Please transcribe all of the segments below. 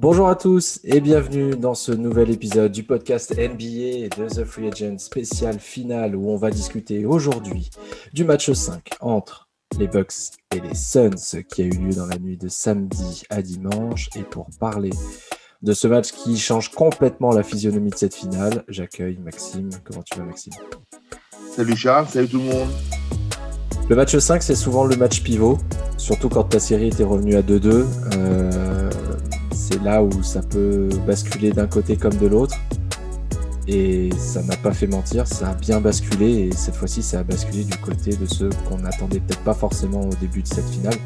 Bonjour à tous et bienvenue dans ce nouvel épisode du podcast NBA de The Free Agent spécial finale où on va discuter aujourd'hui du match 5 entre les Bucks et les Suns qui a eu lieu dans la nuit de samedi à dimanche. Et pour parler de ce match qui change complètement la physionomie de cette finale, j'accueille Maxime. Comment tu vas, Maxime? Salut Charles, salut tout le monde. Le match 5, c'est souvent le match pivot, surtout quand ta série était revenue à 2-2. C'est là où ça peut basculer d'un côté comme de l'autre. Et ça n'a pas fait mentir, ça a bien basculé. Et cette fois-ci, ça a basculé du côté de ceux qu'on n'attendait peut-être pas forcément au début de cette finale.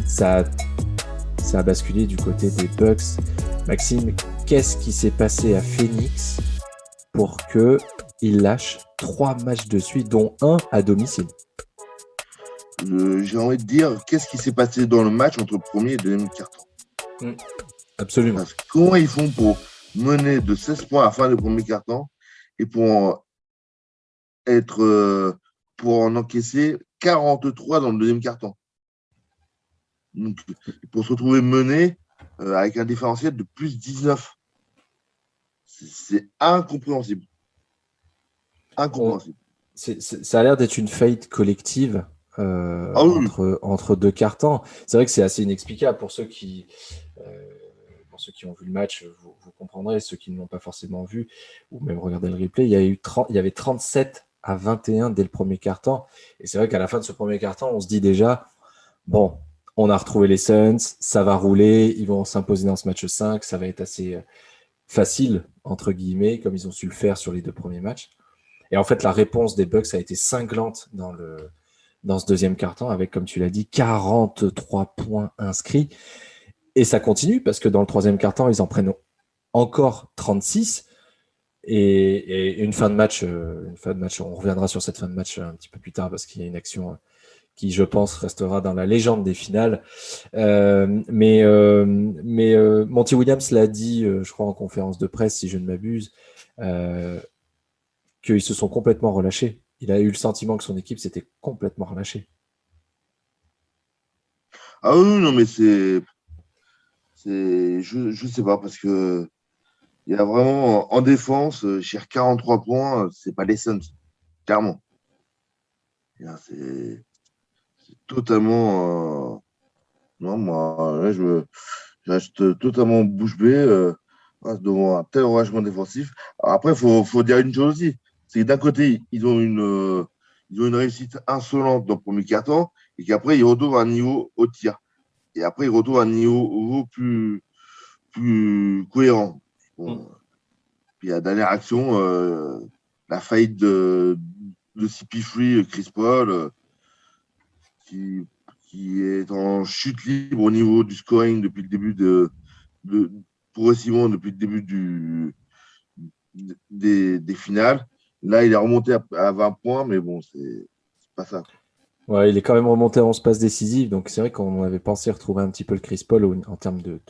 Ça a basculé du côté des Bucks. Maxime, qu'est-ce qui s'est passé à Phoenix pour qu'ils lâchent 3 matchs de suite, dont un à domicile? J'ai envie de dire, qu'est-ce qui s'est passé dans le match entre le premier et le deuxième quart-temps? Absolument. Parce que comment ils font pour mener de 16 points à la fin du premier quart-temps et pour en encaisser 43 dans le deuxième quart-temps. Donc, pour se retrouver mené avec un différentiel de plus 19. C'est incompréhensible. Incompréhensible. Ça a l'air d'être une faillite collective. Oui. entre deux cartons. C'est vrai que c'est assez inexplicable pour ceux qui ont vu le match, vous comprendrez, ceux qui ne l'ont pas forcément vu ou même regardé le replay, il y avait 37-21 dès le premier quart-temps. Et c'est vrai qu'à la fin de ce premier quart-temps, on se dit déjà, bon, on a retrouvé les Suns, ça va rouler, ils vont s'imposer dans ce match 5, ça va être assez facile, entre guillemets, comme ils ont su le faire sur les 2 premiers matchs. Et en fait, la réponse des Bucks a été cinglante dans ce deuxième quart-temps, avec, comme tu l'as dit, 43 points inscrits. Et ça continue, parce que dans le troisième quart-temps, ils en prennent encore 36. Et une fin de match, on reviendra sur cette fin de match un petit peu plus tard, parce qu'il y a une action qui, je pense, restera dans la légende des finales. Mais Monty Williams l'a dit, je crois, en conférence de presse, si je ne m'abuse, qu'ils se sont complètement relâchés. Il a eu le sentiment que son équipe s'était complètement relâchée. Ah oui, non, mais je sais pas, parce que il y a vraiment, en défense, chez 43 points, c'est pas les Suns, clairement. C'est totalement. Non, moi, là, je reste totalement bouche bée devant un tel enragement défensif. Alors après, faut dire une chose aussi, c'est que d'un côté, ils ont une réussite insolente dans le premier quart-temps, et qu'après, ils retrouvent un niveau au tir. Et après, ils retrouvent un niveau plus cohérent. Bon. Puis la dernière action, la faillite de CP3, Chris Paul, qui, qui est en chute libre au niveau du scoring depuis le début progressivement depuis le début des finales. Là, il est remonté à 20 points, mais bon, c'est pas ça. Ouais, il est quand même remonté à 11 passes décisives, donc c'est vrai qu'on avait pensé retrouver un petit peu le Chris Paul en termes de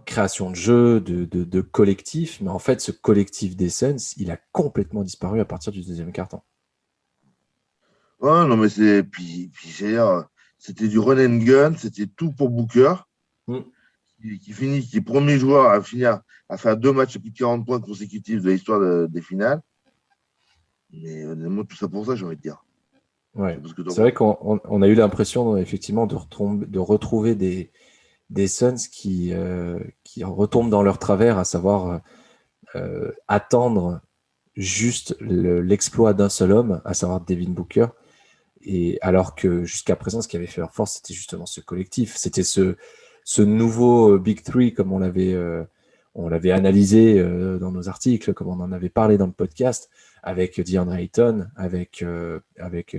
création de jeu, de collectif, mais en fait, ce collectif des Suns, il a complètement disparu à partir du deuxième quart-temps. Ouais, non, mais puis c'était du run and gun, c'était tout pour Booker, qui est premier joueur à finir, à faire 2 matchs de plus de 40 points consécutifs de l'histoire des finales. Mais honnêtement, tout ça pour ça, j'ai envie de dire. Ouais. C'est vrai qu'on a eu l'impression, effectivement, de retrouver des Suns qui retombent dans leur travers, à savoir attendre juste l'exploit d'un seul homme, à savoir Devin Booker. Et alors que jusqu'à présent, ce qui avait fait leur force, c'était justement ce collectif. C'était ce nouveau Big Three, comme on l'avait analysé dans nos articles, comme on en avait parlé dans le podcast, avec DeAndre Ayton, avec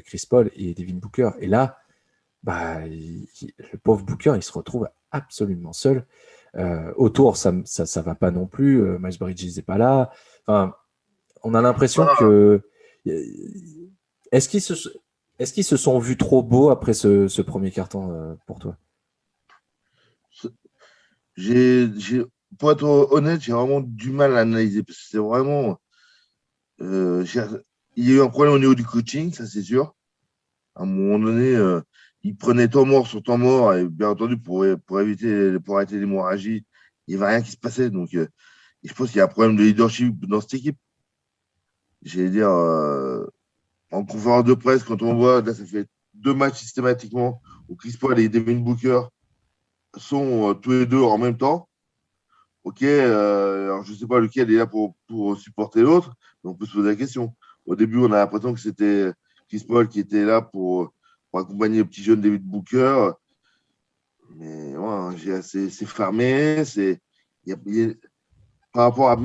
Chris Paul et Devin Booker. Et là, le pauvre Booker, il se retrouve absolument seul. Autour, ça va pas non plus. Miles Bridges n'est pas là. Enfin, on a l'impression que... Est-ce qu'ils se sont vus trop beaux après ce premier carton pour toi? Pour être honnête, j'ai vraiment du mal à analyser parce que c'est vraiment. Il y a eu un problème au niveau du coaching, ça c'est sûr. À un moment donné, il prenait temps mort sur temps mort, et bien entendu, pour arrêter l'hémorragie, il n'y avait rien qui se passait. Donc, je pense qu'il y a un problème de leadership dans cette équipe. J'allais dire, en conférence de presse, quand on voit, là, ça fait 2 matchs systématiquement où Chris Paul et Devin Booker sont tous les deux en même temps. Ok, alors je ne sais pas lequel est là pour supporter l'autre, mais on peut se poser la question. Au début, on a l'impression que c'était Chris Paul qui était là pour accompagner le petit jeune David Booker. Mais ouais, c'est fermé. Par rapport à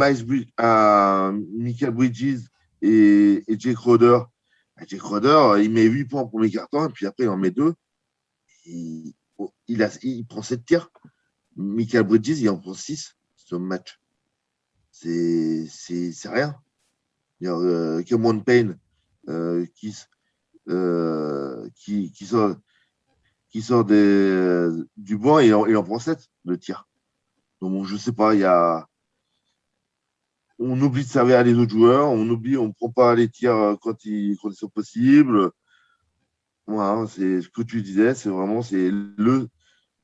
Michael Bridges et Jake Crowder, Jake Crowder, il met 8 points en premier quart-temps, et puis après, il en met 2. Il prend 7 tirs. Michael Bridges, il en prend 6 ce match. C'est rien. Cameron Payne qui sort du banc et il en prend 7 de tir. Donc bon, je sais pas, on oublie de servir les autres joueurs, on ne prend pas les tirs quand ils sont possibles. Voilà, c'est ce que tu disais, c'est le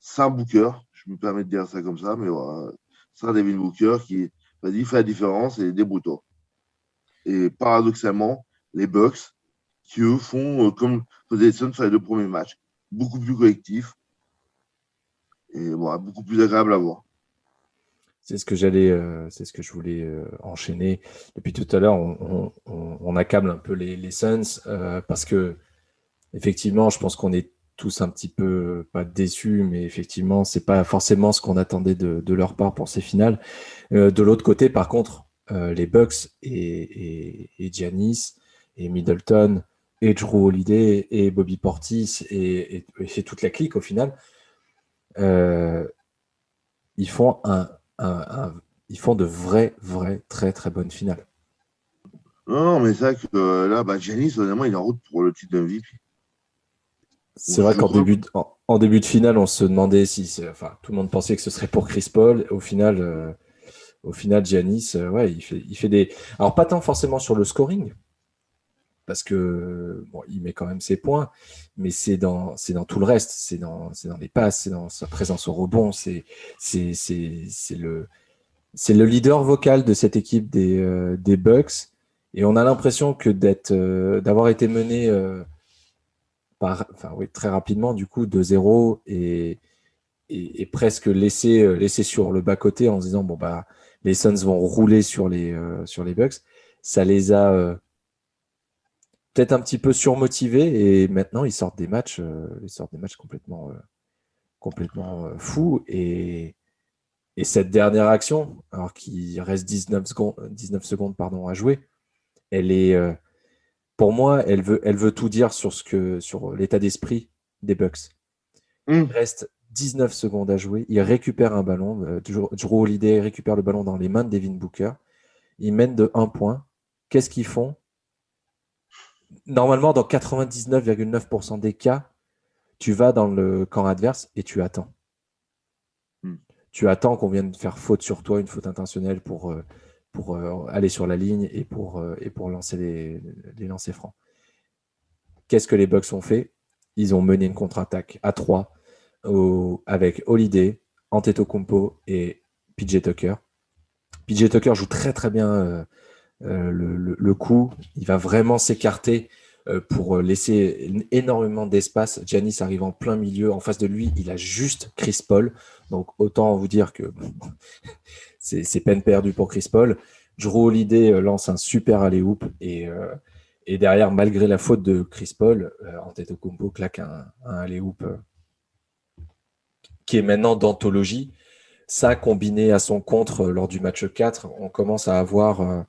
Saint Booker, je me permets de dire ça comme ça, mais voilà, Saint Devin Booker qui, vas-y, fait la différence et débrouille-toi. Et paradoxalement, les Bucks, qui eux font comme faisaient les Suns sur les 2 premiers matchs, beaucoup plus collectif et voilà, beaucoup plus agréable à voir. C'est ce que je voulais enchaîner. Depuis tout à l'heure, on accable un peu les Suns parce que effectivement, je pense qu'on est tous un petit peu pas déçus, mais effectivement, c'est pas forcément ce qu'on attendait de leur part pour ces finales. De l'autre côté, par contre, les Bucks et Giannis et Middleton et Drew Holiday et Bobby Portis et toute la clique au final, ils font ils font de vraies, très, très bonnes finales. Non, mais c'est vrai que là, Giannis, honnêtement, il est en route pour le titre de MVP. C'est vrai qu'en en début de finale, on se demandait enfin, tout le monde pensait que ce serait pour Chris Paul. Au final, Giannis, ouais, il fait des. Alors, pas tant forcément sur le scoring, parce que bon, il met quand même ses points, mais c'est dans tout le reste. C'est dans les passes, c'est dans sa présence au rebond. C'est le leader vocal de cette équipe des Bucks. Et on a l'impression que d'avoir été mené enfin, oui, très rapidement, du coup, 2-0 et presque laissé sur le bas-côté en se disant, bon, bah, les Suns vont rouler sur les Bucks. Ça les a peut-être un petit peu surmotivés et maintenant ils sortent des matchs complètement fous. Et cette dernière action, alors qu'il reste 19 secondes pardon, à jouer, elle est, pour moi, elle veut tout dire sur l'état d'esprit des Bucks. Il reste 19 secondes à jouer. Il récupère un ballon. Drew Holiday récupère le ballon dans les mains de Devin Booker. Ils mènent de 1 point. Qu'est-ce qu'ils font? Normalement, dans 99,9% des cas, tu vas dans le camp adverse et tu attends. Tu attends qu'on vienne faire faute sur toi, une faute intentionnelle pour aller sur la ligne et pour lancer les lancers francs. Qu'est-ce que les Bucks ont fait? Ils ont mené une contre-attaque à 3 avec Holiday, Antetokounmpo et PJ Tucker. PJ Tucker joue très très bien le coup. Il va vraiment s'écarter pour laisser énormément d'espace. Giannis arrive en plein milieu. En face de lui, il a juste Chris Paul. Donc autant vous dire que c'est peine perdue pour Chris Paul. Drew Holiday lance un super alley-oop et derrière, malgré la faute de Chris Paul, Antetokounmpo claque un alley-oop qui est maintenant d'anthologie. Ça, combiné à son contre lors du match 4, on commence à avoir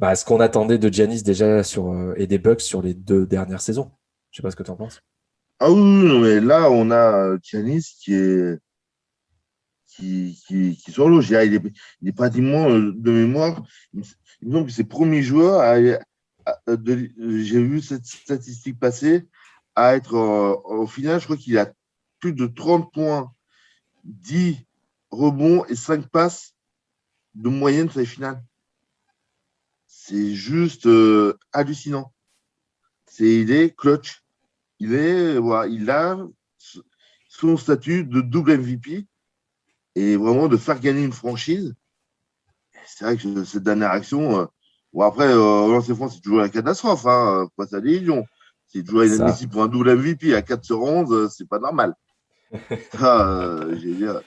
ce qu'on attendait de Giannis déjà et des Bucks sur les 2 dernières saisons. Je sais pas ce que tu en penses. Ah oui, non, mais là, on a Giannis qui est sur l'eau. Il est pratiquement, de mémoire, il me semble que c'est le premier joueur j'ai vu cette statistique passer, à être au final, je crois qu'il a plus de 30 points, 10 rebonds et 5 passes de moyenne sur les finales. C'est juste hallucinant. Il est clutch. voilà, il a son statut de double MVP et vraiment de faire gagner une franchise. C'est vrai que cette dernière action, bon après, lancer franc, c'est toujours la catastrophe, hein, face à des Lions. C'est toujours Ça, inadmissible pour un double MVP à 4 sur 11, c'est pas normal. Ça, je veux dire,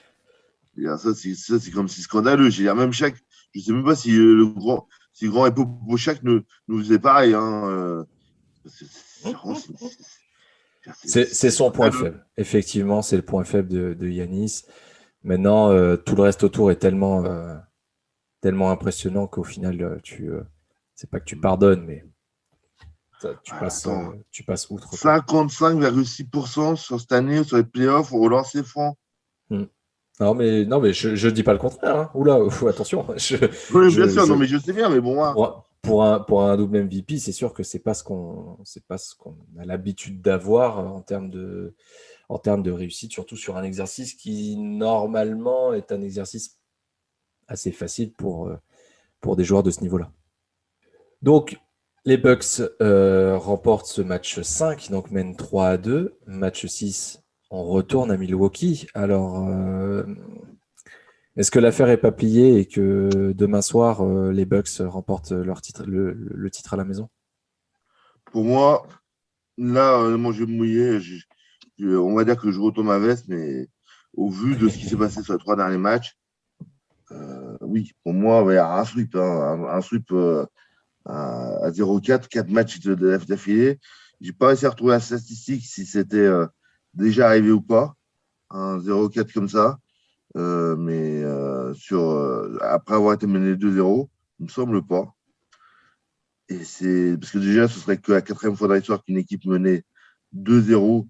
ça, c'est comme si scandaleux. Je veux dire, même chaque, je sais même pas si si le grand Epo Shaq nous faisait pareil, hein. Vraiment, c'est c'est son point scandaleux. faible. Effectivement, c'est le point faible de Yanis. Maintenant, tout le reste autour est tellement impressionnant qu'au final, c'est pas que tu pardonnes, mais Attends, tu passes outre, quoi. 55,6% sur cette année sur les playoffs au lancer franc. Hmm. Non, mais je dis pas le contraire, hein. Oula, attention. Oui, bien Je, sûr, je, non, mais je sais bien, mais bon, hein. pour un double MVP, c'est sûr que c'est pas ce qu'on a l'habitude d'avoir en termes de réussite, surtout sur un exercice qui normalement est un exercice assez facile pour des joueurs de ce niveau-là. Donc, les Bucks remportent ce match 5, donc mènent 3-2. Match 6, on retourne à Milwaukee. Alors, est-ce que l'affaire est pas pliée et que demain soir, les Bucks remportent leur titre, le titre à la maison? Pour moi, là, moi, je vais me mouiller. On va dire que je retourne ma veste, mais au vu de ce qui s'est passé sur les 3 derniers matchs, oui, pour moi, ouais, un sweep, hein, un sweep à 0-4, 4 matchs d'affilée. J'ai pas réussi à retrouver la statistique si c'était déjà arrivé ou pas, un 0-4 comme ça. Mais après avoir été mené 2-0, il me semble pas. Et c'est parce que déjà, ce serait que la quatrième fois dans l'histoire qu'une équipe menée 2-0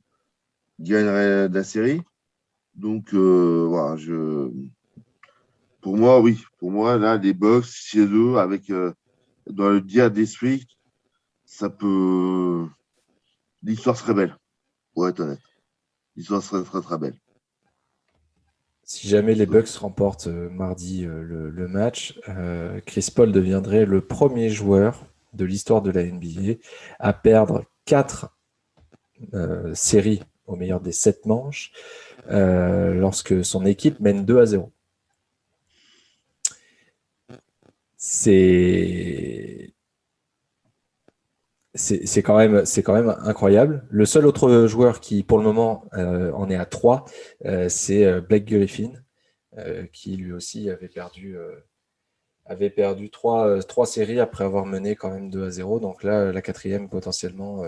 gagnerait la série. Donc, voilà, pour moi, oui. Pour moi, là, les Bucks chez eux, avec dans le Dia District, ça peut. L'histoire serait belle, pour être honnête. L'histoire serait très, très belle. Si jamais les Bucks remportent mardi le match, Chris Paul deviendrait le premier joueur de l'histoire de la NBA à perdre 4 séries au meilleur des 7 manches lorsque son équipe mène 2-0. C'est c'est quand même incroyable. Le seul autre joueur qui, pour le moment, en est à 3, c'est Blake Griffin, qui lui aussi avait perdu 3 séries après avoir mené quand même 2-0. Donc là, la quatrième potentiellement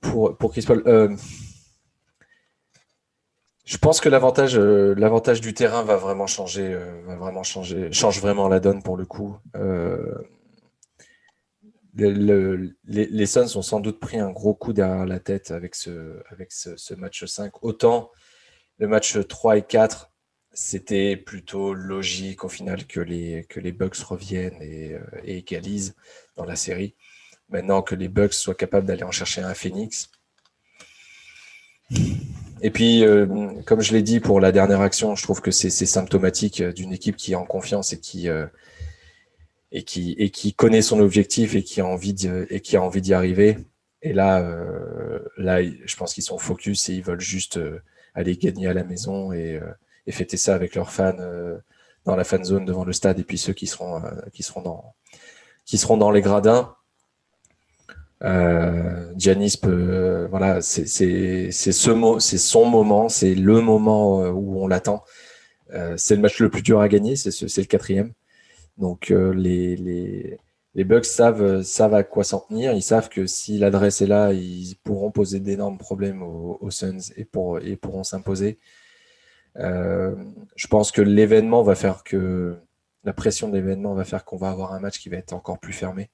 pour Chris Paul. Je pense que l'avantage du terrain change vraiment la donne pour le coup. Les Suns ont sans doute pris un gros coup derrière la tête avec ce match 5. Autant le match 3 et 4, c'était plutôt logique au final que les Bucks reviennent et égalisent dans la série. Maintenant que les Bucks soient capables d'aller en chercher un Phoenix. Et puis, comme je l'ai dit pour la dernière action, je trouve que c'est symptomatique d'une équipe qui est en confiance et qui connaît son objectif et qui a envie d'y arriver. Et là, je pense qu'ils sont focus et ils veulent juste aller gagner à la maison et fêter ça avec leurs fans dans la fan zone devant le stade et puis ceux qui seront dans les gradins. Giannis peut, voilà, c'est son moment, c'est le moment où on l'attend. C'est le match le plus dur à gagner, c'est le quatrième. Donc les Bucks savent à quoi s'en tenir. Ils savent que si l'adresse est là, ils pourront poser d'énormes problèmes aux Suns et pourront s'imposer. Je pense que la pression de l'événement va faire qu'on va avoir un match qui va être encore plus fermé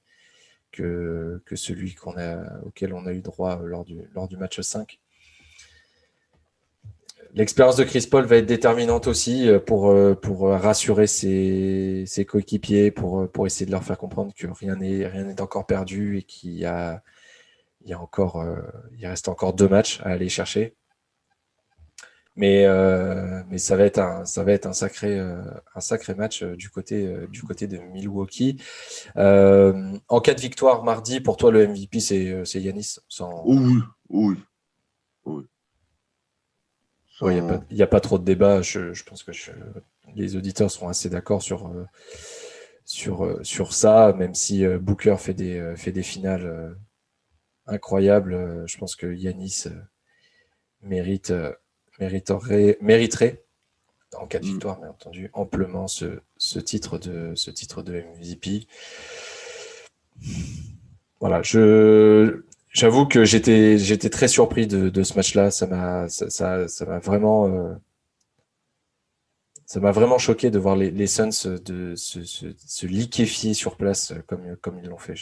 que celui auquel on a eu droit lors du match 5. L'expérience de Chris Paul va être déterminante aussi pour rassurer ses coéquipiers, pour essayer de leur faire comprendre que rien n'est encore perdu et il reste encore 2 matchs à aller chercher. Mais ça va être un sacré match du côté de Milwaukee. En cas de victoire mardi, pour toi, le MVP, c'est Giannis. Oh oui, Oui, oui. Oui, Sans... il y a pas trop de débat. Je pense que les auditeurs seront assez d'accord sur ça, même si Booker fait des finales incroyables. Je pense que Yanis mérite, mériterait, en cas de Mm. victoire, bien entendu, amplement ce titre de MVP. Voilà, j'avoue que j'étais très surpris de ce match-là. Ça m'a vraiment choqué de voir les Suns se liquéfier sur place comme ils l'ont fait.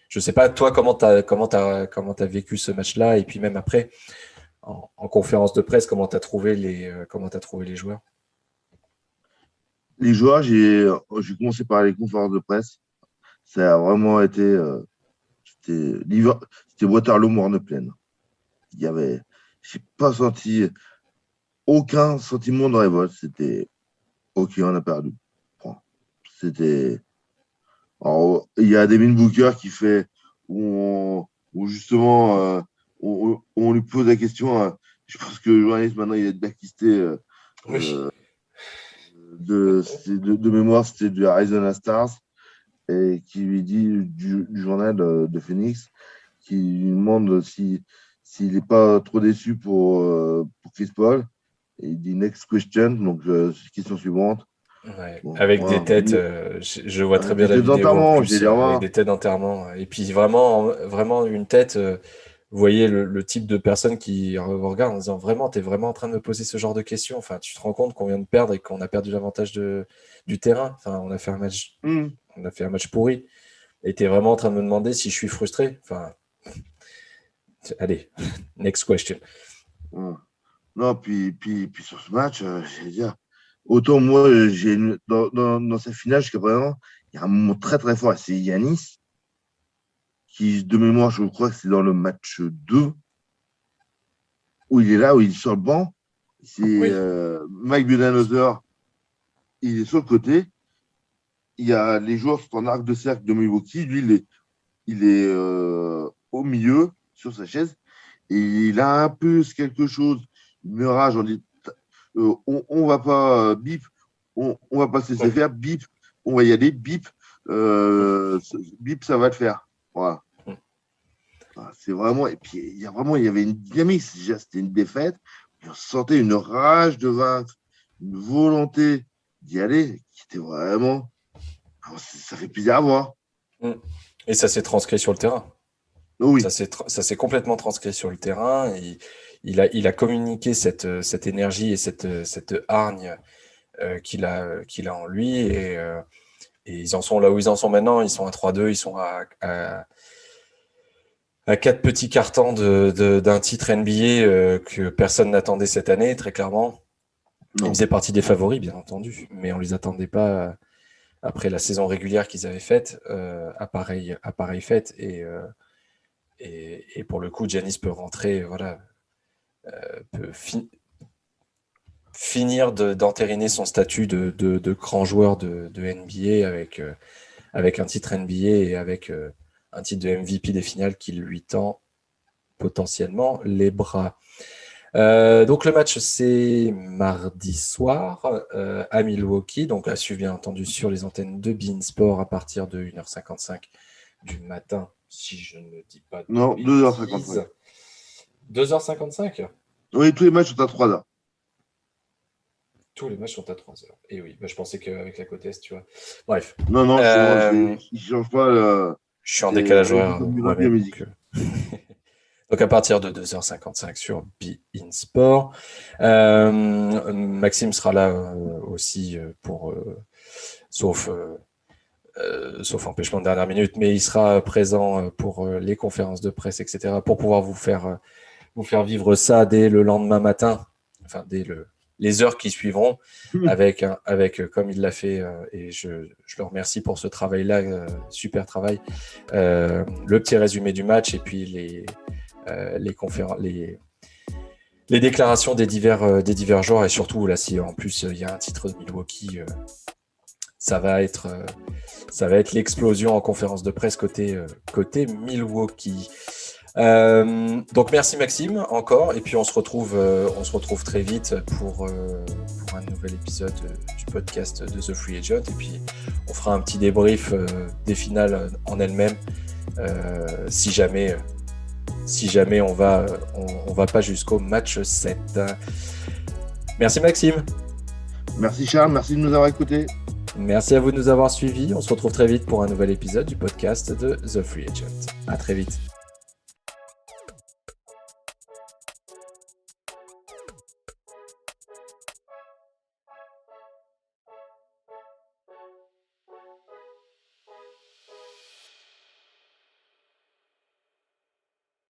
Je sais pas, toi, comment t'as vécu ce match-là, et puis même après, en conférence de presse, comment t'as trouvé les joueurs? Les joueurs, j'ai commencé par les conférences de presse. Ça a vraiment été. C'était Waterloo morne pleine. Il y avait. J'ai pas senti aucun sentiment de révolte. C'était OK, on a perdu. Point. C'était. Alors, il y a Devin Booker qui fait où justement on lui pose la question. Je pense que le journaliste maintenant il est blacklisté Oui. euh, de mémoire, c'était du Arizona Stars et qui lui dit du journal de Phoenix qui lui demande s'il n'est pas trop déçu pour Chris Paul. Et il dit next question, donc question suivante. Ouais. Bon, Avec des voilà. têtes, je vois très bien la Des vidéo en d'enterrement, j'ai plus, dit, avec voilà. des têtes d'enterrement. Et puis vraiment une tête, vous voyez le type de personne qui vous regarde en disant vraiment, t'es vraiment en train de me poser ce genre de questions. Enfin, tu te rends compte qu'on vient de perdre et qu'on a perdu l'avantage du terrain. Enfin, on a fait un match pourri. Et t'es vraiment en train de me demander si je suis frustré. Enfin, allez, next question. Voilà. Non, puis sur ce match, je vais dire, autant moi, dans cette finale jusqu'à présent, il y a un moment très très fort, et c'est Yanis, qui de mémoire, je crois que c'est dans le match 2 où il est là, où il est sur le banc. C'est Oui, Mike Budenholzer, il est sur le côté. Il y a les joueurs sont en arc de cercle de Milwaukee. Lui, il est au milieu, sur sa chaise. Et il a un peu quelque chose, une rage. On dit, on va pas bip, on va pas se laisser faire, bip, on va y aller, bip, bip, ça va le faire. Voilà. Ah, c'est vraiment, et puis il y avait une dynamique, c'était une défaite, on sentait une rage de vaincre, une volonté d'y aller, qui était vraiment, ça fait plaisir à voir. et ça s'est transcrit sur le terrain. Oh oui. Ça s'est complètement transcrit sur le terrain. Et il a communiqué cette énergie et cette hargne qu'il a en lui. Et ils en sont là où ils en sont maintenant. Ils sont à 3-2. Ils sont à 4 petits cartons d'un titre NBA que personne n'attendait cette année, très clairement. Ils Non. faisaient partie des favoris, bien entendu, mais on les attendait pas après la saison régulière qu'ils avaient faite, à pareille fête. Et pour le coup, Giannis peut rentrer, voilà, peut finir d'entériner son statut de grand joueur de NBA avec un titre NBA et avec un titre de MVP des finales qui lui tend potentiellement les bras. Donc le match, c'est mardi soir à Milwaukee, donc à suivre bien entendu sur les antennes de beIN Sport à partir de 1h55 du matin, si je ne dis pas de Non, 2h55. bêtises. 2h55. Oui, tous les matchs sont à 3h. Tous les matchs sont à 3h. Et oui, bah, je pensais qu'avec la côte Est, tu vois. Bref. Non, non, justement, Euh, ils ne changent pas. je suis en C'est décalage avec horaire la moi-même. musique. Donc à partir de 2h55 sur beIN Sport. Maxime sera là aussi sauf, sauf empêchement de dernière minute, mais il sera présent pour les conférences de presse, etc., pour pouvoir vous faire vivre ça dès le lendemain matin, enfin les heures qui suivront, comme il l'a fait, et je le remercie pour ce travail-là, super travail, le petit résumé du match et puis les déclarations des divers joueurs, et surtout là, si en plus il y a un titre de Milwaukee, ça va être l'explosion en conférence de presse côté Milwaukee. Donc merci Maxime encore, et puis on se retrouve très vite pour un nouvel épisode du podcast de The Free Agent, et puis on fera un petit débrief des finales en elles-mêmes si jamais on va pas jusqu'au match 7. Merci Maxime. Merci Charles, merci de nous avoir écoutés. Merci à vous de nous avoir suivis. On se retrouve très vite pour un nouvel épisode du podcast de The Free Agent. À très vite.